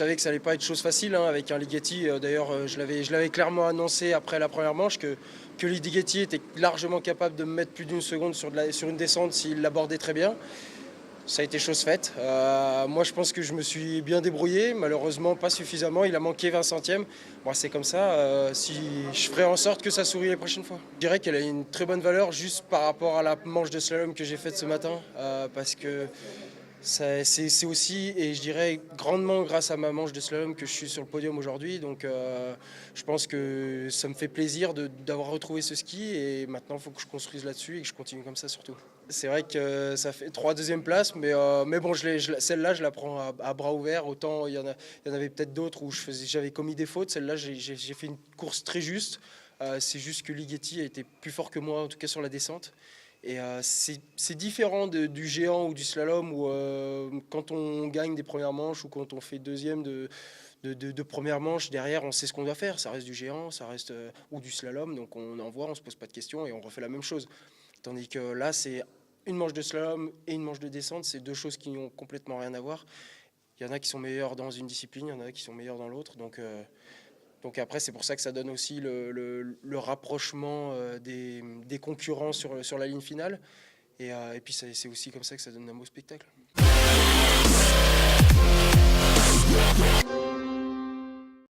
savais que ça allait pas être chose facile hein, avec un Ligeti. D'ailleurs, je l'avais clairement annoncé après la première manche que Ligeti était largement capable de me mettre plus d'une seconde sur une descente s'il l'abordait très bien. Ça a été chose faite. Moi, je pense que je me suis bien débrouillé. Malheureusement, pas suffisamment. Il a manqué 20 centièmes. Bon, c'est comme ça. Si je ferai en sorte que ça sourit les prochaines fois. Je dirais qu'elle a une très bonne valeur juste par rapport à la manche de slalom que j'ai faite ce matin. Parce que c'est aussi, et je dirais grandement grâce à ma manche de slalom que je suis sur le podium aujourd'hui. Donc je pense que ça me fait plaisir d'avoir retrouvé ce ski et maintenant il faut que je construise là-dessus et que je continue comme ça surtout. C'est vrai que ça fait 3 deuxièmes places, mais bon, celle-là je la prends à bras ouverts. Autant il y en avait peut-être d'autres où j'avais commis des fautes. Celle-là j'ai fait une course très juste. C'est juste que Ligeti a été plus fort que moi, en tout cas sur la descente. Et c'est différent du géant ou du slalom où quand on gagne des premières manches ou quand on fait deuxième de première manche, derrière on sait ce qu'on doit faire. Ça reste du géant, ça reste ou du slalom, donc on envoie, on se pose pas de questions et on refait la même chose. Tandis que là, c'est une manche de slalom et une manche de descente, c'est deux choses qui n'ont complètement rien à voir. Il y en a qui sont meilleurs dans une discipline, il y en a qui sont meilleurs dans l'autre, donc après, c'est pour ça que ça donne aussi le rapprochement des concurrents sur la ligne finale. Et puis c'est aussi comme ça que ça donne un beau spectacle.